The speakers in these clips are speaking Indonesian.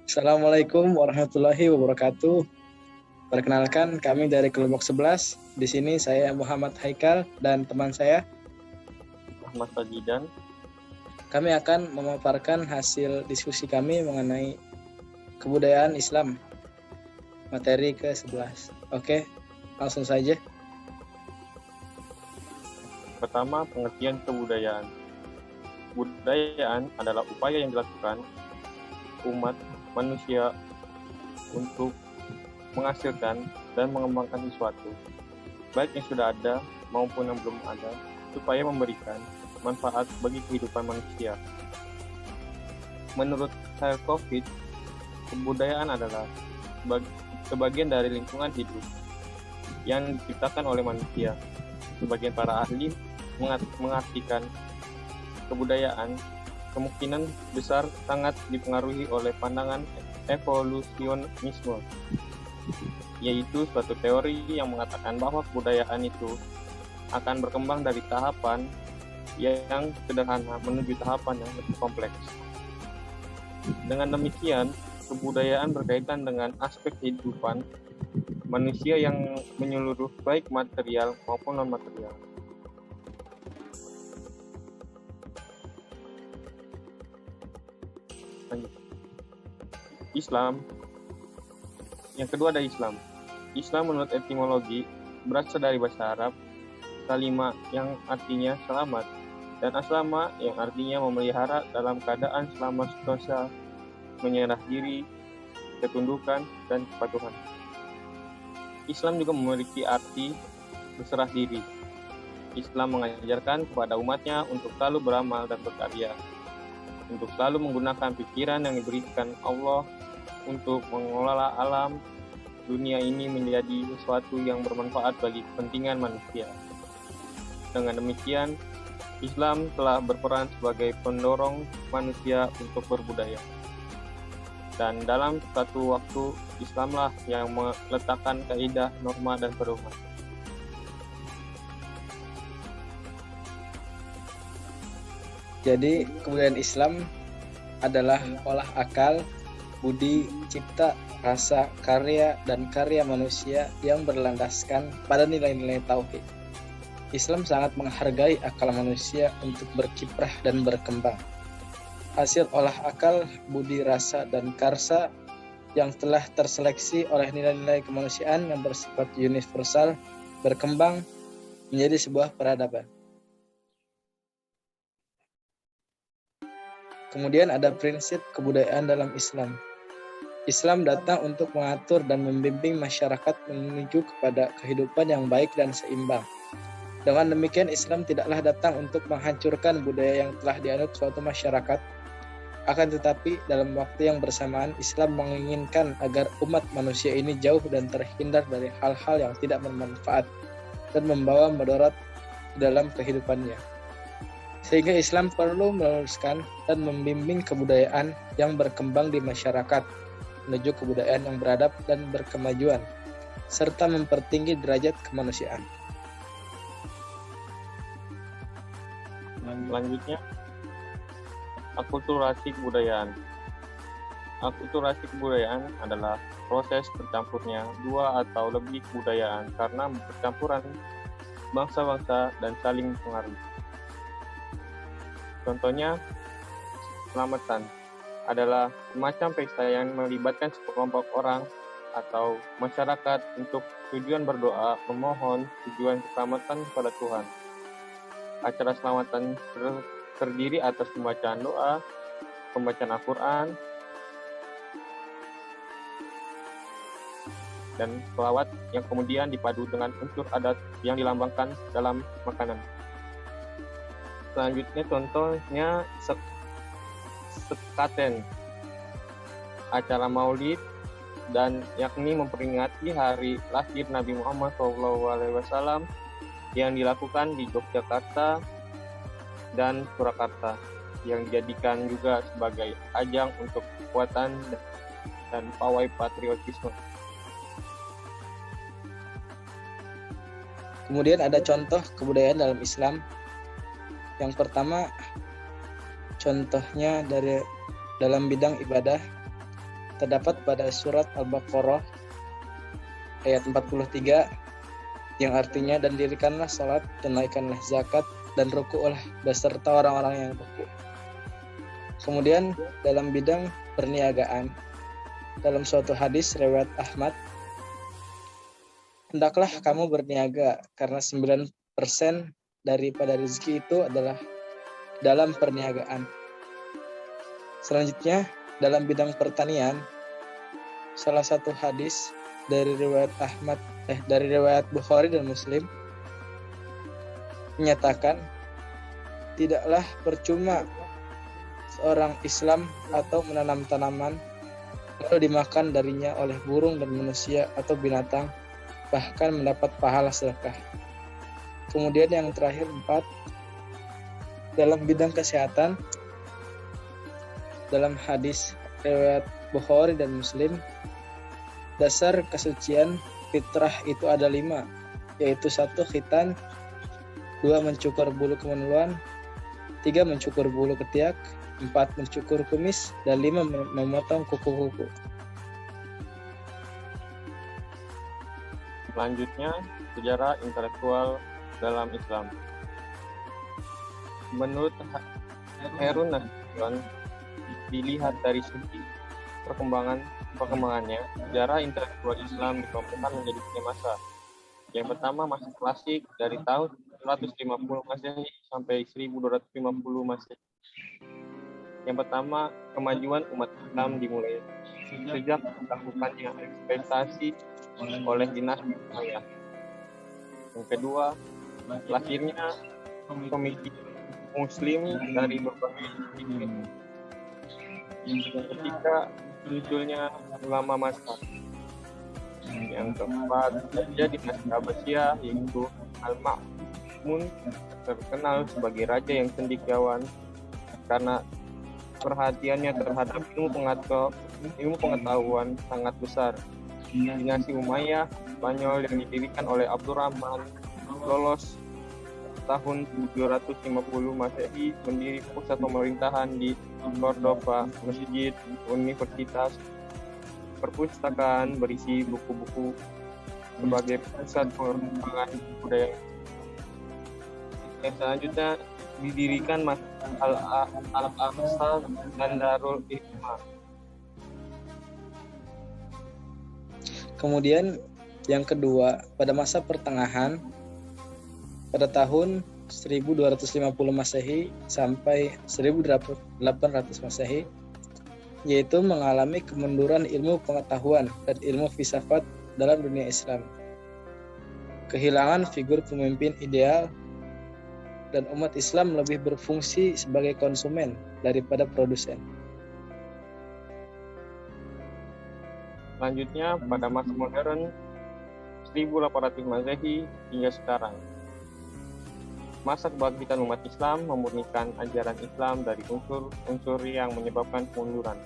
Assalamualaikum warahmatullahi wabarakatuh. Perkenalkan, kami dari kelompok 11. Di sini saya Muhammad Haikal dan teman saya. Ahmad Sajidan. Kami akan memaparkan hasil diskusi kami mengenai kebudayaan Islam. Materi ke-11. Oke, langsung saja. Pertama, pengertian kebudayaan. Kebudayaan adalah upaya yang dilakukan umat manusia untuk menghasilkan dan mengembangkan sesuatu, baik yang sudah ada maupun yang belum ada, supaya memberikan manfaat bagi kehidupan manusia. Menurut Salkovich, kebudayaan adalah sebagian dari lingkungan hidup yang diciptakan oleh manusia. Sebagian para ahli mengartikan kebudayaan kemungkinan besar sangat dipengaruhi oleh pandangan evolusionisme, yaitu suatu teori yang mengatakan bahwa kebudayaan itu akan berkembang dari tahapan yang sederhana menuju tahapan yang lebih kompleks. Dengan demikian, kebudayaan berkaitan dengan aspek kehidupan manusia yang menyeluruh, baik material maupun non-material. Islam. Yang kedua ada Islam. Islam menurut etimologi berasal dari bahasa Arab salima yang artinya selamat dan aslama yang artinya memelihara dalam keadaan selamat sentosa, menyerah diri, ketundukan, dan kepatuhan. Islam juga memiliki arti berserah diri. Islam mengajarkan kepada umatnya untuk selalu beramal dan berkarya, untuk selalu menggunakan pikiran yang diberikan Allah untuk mengelola alam dunia ini menjadi sesuatu yang bermanfaat bagi kepentingan manusia. Dengan demikian, Islam telah berperan sebagai pendorong manusia untuk berbudaya. Dan dalam satu waktu, Islamlah yang meletakkan kaidah, norma, dan pedoman. Jadi, kebudayaan Islam adalah olah akal, budi, cipta, rasa, karya, dan karya manusia yang berlandaskan pada nilai-nilai tauhid. Islam sangat menghargai akal manusia untuk berkiprah dan berkembang. Hasil olah akal, budi, rasa, dan karsa yang telah terseleksi oleh nilai-nilai kemanusiaan yang bersifat universal berkembang menjadi sebuah peradaban. Kemudian ada prinsip kebudayaan dalam Islam. Islam datang untuk mengatur dan membimbing masyarakat menuju kepada kehidupan yang baik dan seimbang. Dengan demikian, Islam tidaklah datang untuk menghancurkan budaya yang telah dianut suatu masyarakat. Akan tetapi, dalam waktu yang bersamaan, Islam menginginkan agar umat manusia ini jauh dan terhindar dari hal-hal yang tidak bermanfaat dan membawa mudarat dalam kehidupannya. Sehingga Islam perlu meluruskan dan membimbing kebudayaan yang berkembang di masyarakat menuju kebudayaan yang beradab dan berkemajuan, serta mempertinggi derajat kemanusiaan. Selanjutnya, akulturasi kebudayaan. Akulturasi kebudayaan adalah proses bercampurnya dua atau lebih kebudayaan karena percampuran bangsa-bangsa dan saling mempengaruhi. Contohnya, selamatan adalah semacam pesta yang melibatkan sekelompok orang atau masyarakat untuk tujuan berdoa, memohon tujuan keselamatan kepada Tuhan. Acara selamatan terdiri atas pembacaan doa, pembacaan Al-Quran, dan selawat yang kemudian dipadu dengan unsur adat yang dilambangkan dalam makanan. Selanjutnya contohnya sekaten, acara maulid, dan yakni memperingati hari lahir Nabi Muhammad SAW yang dilakukan di Yogyakarta dan Surakarta, yang dijadikan juga sebagai ajang untuk kekuatan dan pawai patriotisme. Kemudian ada contoh kebudayaan dalam Islam. Yang pertama, contohnya dalam bidang ibadah, terdapat pada surat Al-Baqarah ayat 43 yang artinya, dan dirikanlah salat, tunaikanlah zakat, dan ruku'lah beserta orang-orang yang ruku'. Kemudian dalam bidang perniagaan, dalam suatu hadis riwayat Ahmad, hendaklah kamu berniaga karena 9% daripada rezeki itu adalah dalam perniagaan. Selanjutnya dalam bidang pertanian, salah satu hadis dari riwayat Bukhari dan Muslim menyatakan, tidaklah percuma seorang Islam atau menanam tanaman lalu dimakan darinya oleh burung dan manusia atau binatang, bahkan mendapat pahala sedekah. Kemudian yang terakhir 4, dalam bidang kesehatan, dalam hadis riwayat Bukhari dan Muslim, dasar kesucian fitrah itu ada 5, yaitu 1 khitan, 2 mencukur bulu kemaluan, 3 mencukur bulu ketiak, 4 mencukur kumis, dan 5 memotong kuku-kuku. Selanjutnya, sejarah intelektual dalam Islam. Menurut Harun Nasution, dilihat dari segi perkembangannya, sejarah intelektual Islam dikelompokkan menjadi 3 masa. Yang pertama, masa klasik dari tahun 150 Masehi sampai 1250 Masehi. Yang pertama, kemajuan umat Islam dimulai sejak dilakukannya ekspektasi oleh dinasti Umayyah. Yang kedua, lahirnya pemikiran Muslim dari berbagai negara. Yang ketiga, munculnya ulama mazhab. Yang keempat, raja dinasti Abbasiyah yaitu Al-Ma'mun, terkenal sebagai raja yang cendekiawan karena perhatiannya terhadap ilmu pengetahuan sangat besar. Dinasti Umayyah Spanyol yang didirikan oleh Abdurrahman lolos tahun 750 Masehi, mendiri pusat pemerintahan di Cordova, masjid, universitas, perpustakaan berisi buku-buku sebagai pusat pengembangan budaya. Yang selanjutnya didirikan Masjid Al-Aqsa dan Darul Hikmah. Kemudian yang kedua, pada masa pertengahan, pada tahun 1250 Masehi sampai 1800 Masehi, yaitu mengalami kemunduran ilmu pengetahuan dan ilmu filsafat dalam dunia Islam. Kehilangan figur pemimpin ideal, dan umat Islam lebih berfungsi sebagai konsumen daripada produsen. Selanjutnya, pada masa modern 1800 Masehi hingga sekarang, masa kebangkitan umat Islam memurnikan ajaran Islam dari unsur-unsur yang menyebabkan kemunduran.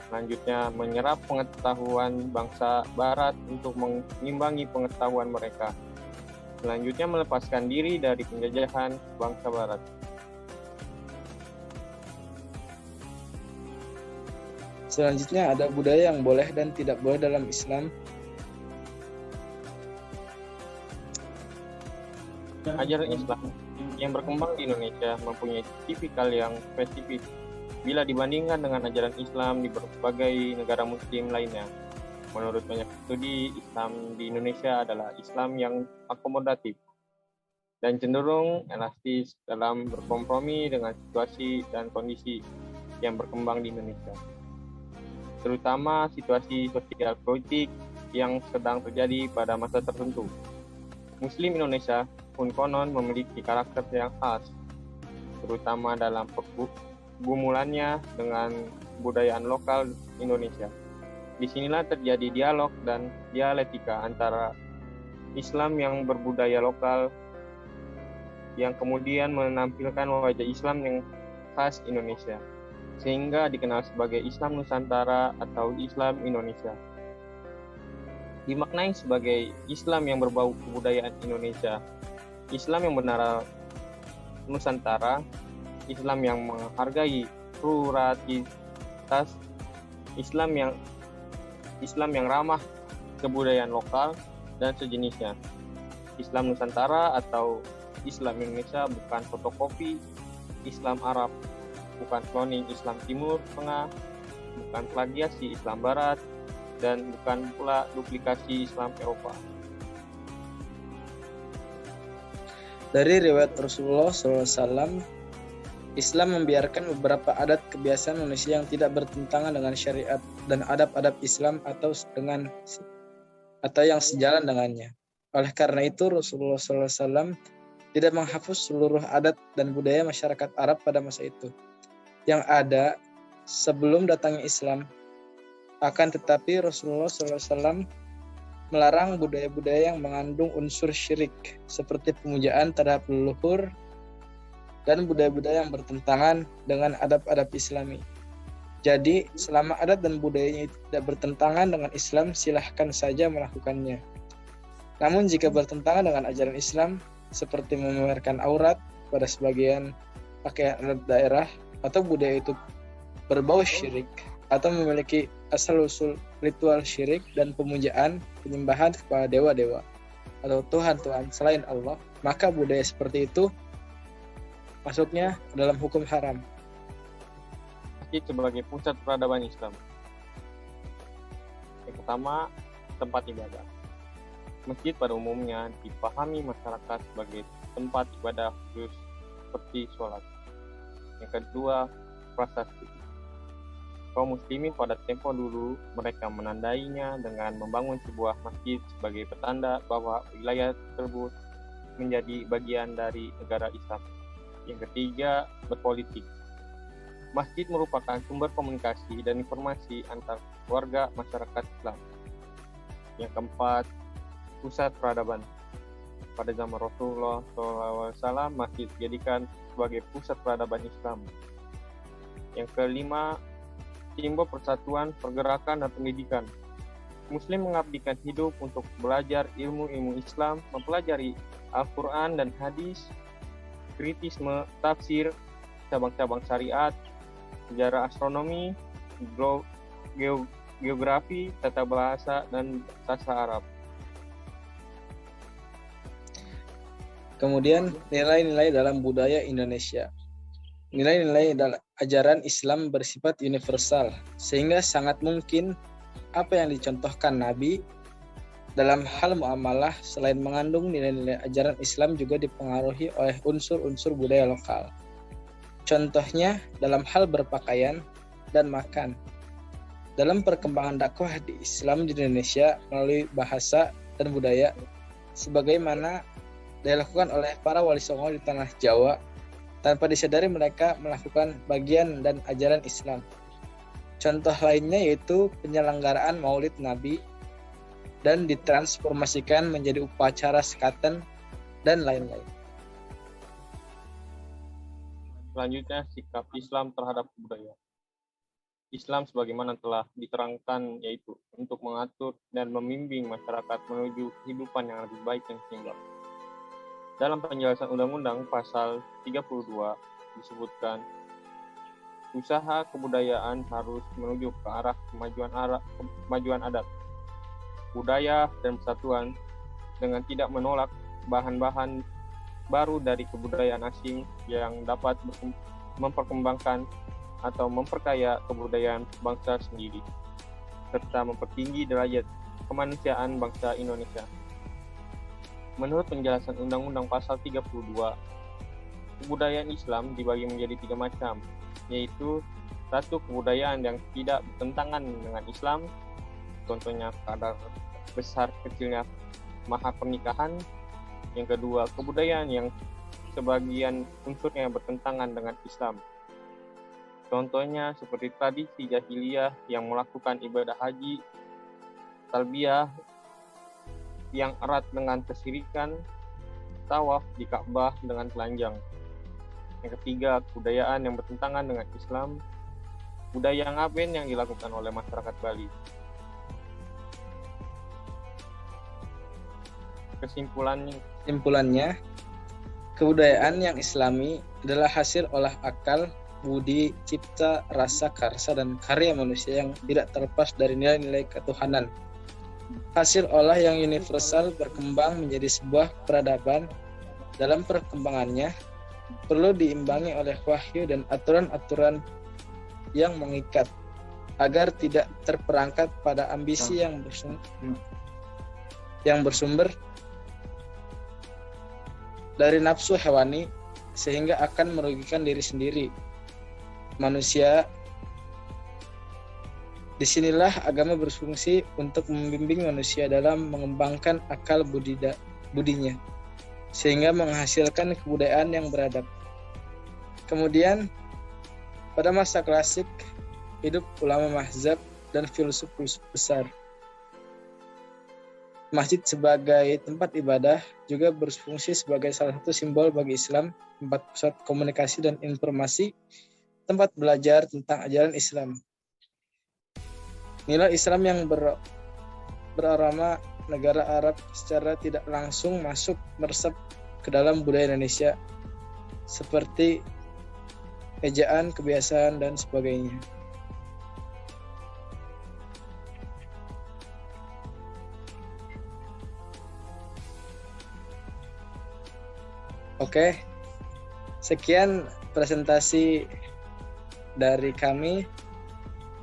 Selanjutnya, menyerap pengetahuan bangsa Barat untuk mengimbangi pengetahuan mereka. Selanjutnya, melepaskan diri dari penjajahan bangsa Barat. Selanjutnya ada budaya yang boleh dan tidak boleh dalam Islam. Ajaran Islam yang berkembang di Indonesia mempunyai tipikal yang spesifik bila dibandingkan dengan ajaran Islam di berbagai negara muslim lainnya. Menurut banyak studi, Islam di Indonesia adalah Islam yang akomodatif dan cenderung elastis dalam berkompromi dengan situasi dan kondisi yang berkembang di Indonesia, terutama situasi sosial politik yang sedang terjadi pada masa tertentu. Muslim Indonesia pun konon memiliki karakter yang khas, terutama dalam pergumulannya dengan kebudayaan lokal Indonesia. Disinilah terjadi dialog dan dialektika antara Islam yang berbudaya lokal yang kemudian menampilkan wajah Islam yang khas Indonesia, sehingga dikenal sebagai Islam Nusantara atau Islam Indonesia. Dimaknai sebagai Islam yang berbau kebudayaan Indonesia, Islam yang benar Nusantara, Islam yang menghargai pluralitas Islam yang ramah kebudayaan lokal dan sejenisnya. Islam Nusantara atau Islam Indonesia bukan fotokopi Islam Arab, bukan cloning Islam Timur Tengah, bukan plagiasi Islam Barat, dan bukan pula duplikasi Islam Eropa. Dari riwayat Rasulullah SAW, Islam membiarkan beberapa adat kebiasaan manusia yang tidak bertentangan dengan syariat dan adab-adab Islam atau yang sejalan dengannya. Oleh karena itu, Rasulullah SAW tidak menghapus seluruh adat dan budaya masyarakat Arab pada masa itu yang ada sebelum datangnya Islam. Akan tetapi Rasulullah SAW melarang budaya-budaya yang mengandung unsur syirik seperti pemujaan terhadap leluhur dan budaya-budaya yang bertentangan dengan adab-adab Islami. Jadi, selama adat dan budayanya tidak bertentangan dengan Islam, silahkan saja melakukannya. Namun jika bertentangan dengan ajaran Islam, seperti memamerkan aurat pada sebagian pakaian adat daerah, atau budaya itu berbau syirik, atau memiliki asal-usul ritual syirik dan pemujaan, penyembahan kepada dewa-dewa atau Tuhan-Tuhan selain Allah, maka budaya seperti itu masuknya dalam hukum haram. Masjid sebagai pusat peradaban Islam. Yang pertama, tempat ibadah. Masjid pada umumnya dipahami masyarakat sebagai tempat ibadah khusus seperti sholat. Yang kedua, prasasti. Kaum muslimin pada tempo dulu mereka menandainya dengan membangun sebuah masjid sebagai petanda bahwa wilayah tersebut menjadi bagian dari negara Islam. Yang ketiga, berpolitik. Masjid merupakan sumber komunikasi dan informasi antar warga masyarakat Islam. Yang keempat, pusat peradaban. Pada zaman Rasulullah SAW, masjid dijadikan sebagai pusat peradaban Islam. Yang kelima, simbol persatuan, pergerakan, dan pendidikan. Muslim mengabdikan hidup untuk belajar ilmu-ilmu Islam, mempelajari Al-Quran dan hadis, kritisme, tafsir, cabang-cabang syariat, sejarah astronomi, geografi, tata bahasa, dan sastra Arab. Kemudian nilai-nilai dalam budaya Indonesia. Nilai-nilai dalam ajaran Islam bersifat universal, sehingga sangat mungkin apa yang dicontohkan Nabi dalam hal muamalah selain mengandung nilai-nilai ajaran Islam juga dipengaruhi oleh unsur-unsur budaya lokal. Contohnya dalam hal berpakaian dan makan. Dalam perkembangan dakwah di Islam di Indonesia melalui bahasa dan budaya, sebagaimana dilakukan oleh para wali songo di tanah Jawa, tanpa disadari mereka melakukan bagian dan ajaran Islam. Contoh lainnya yaitu penyelenggaraan Maulid Nabi dan ditransformasikan menjadi upacara sekaten dan lain-lain. Selanjutnya, sikap Islam terhadap budaya. Islam sebagaimana telah diterangkan yaitu untuk mengatur dan membimbing masyarakat menuju kehidupan yang lebih baik dan seimbang. Dalam penjelasan Undang-Undang Pasal 32 disebutkan, usaha kebudayaan harus menuju ke arah kemajuan adat, budaya, dan persatuan dengan tidak menolak bahan-bahan baru dari kebudayaan asing yang dapat memperkembangkan atau memperkaya kebudayaan bangsa sendiri, serta mempertinggi derajat kemanusiaan bangsa Indonesia. Menurut penjelasan Undang-Undang Pasal 32, kebudayaan Islam dibagi menjadi 3 macam, yaitu 1. Kebudayaan yang tidak bertentangan dengan Islam, contohnya kadar besar kecilnya mahar pernikahan. Yang kedua, kebudayaan yang sebagian unsurnya bertentangan dengan Islam, contohnya seperti tradisi jahiliyah yang melakukan ibadah haji, talbiyah yang erat dengan kesyirikan, tawaf di Ka'bah dengan telanjang. Yang ketiga, kebudayaan yang bertentangan dengan Islam, budaya ngaben yang dilakukan oleh masyarakat Bali. Kesimpulannya, kebudayaan yang Islami adalah hasil olah akal budi, cipta, rasa, karsa, dan karya manusia yang tidak terlepas dari nilai-nilai ketuhanan. Hasil olah yang universal berkembang menjadi sebuah peradaban. Dalam perkembangannya, perlu diimbangi oleh wahyu dan aturan-aturan yang mengikat, agar tidak terperangkap pada ambisi yang bersumber dari nafsu hewani, sehingga akan merugikan diri sendiri. Manusia, disinilah agama berfungsi untuk membimbing manusia dalam mengembangkan akal budinya, sehingga menghasilkan kebudayaan yang beradab. Kemudian, pada masa klasik, hidup ulama mazhab dan filsuf-filsuf besar. Masjid sebagai tempat ibadah juga berfungsi sebagai salah satu simbol bagi Islam, tempat pusat komunikasi dan informasi, tempat belajar tentang ajaran Islam. Nilai Islam yang beraroma negara Arab secara tidak langsung meresap ke dalam budaya Indonesia, seperti ejaan, kebiasaan, dan sebagainya. Oke, sekian presentasi dari kami.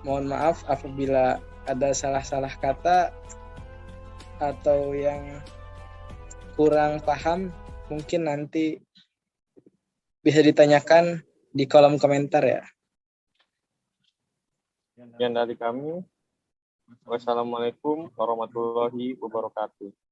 Mohon maaf apabila ada salah-salah kata atau yang kurang paham, mungkin nanti bisa ditanyakan di kolom komentar ya. Sekian dari kami. Wassalamualaikum warahmatullahi wabarakatuh.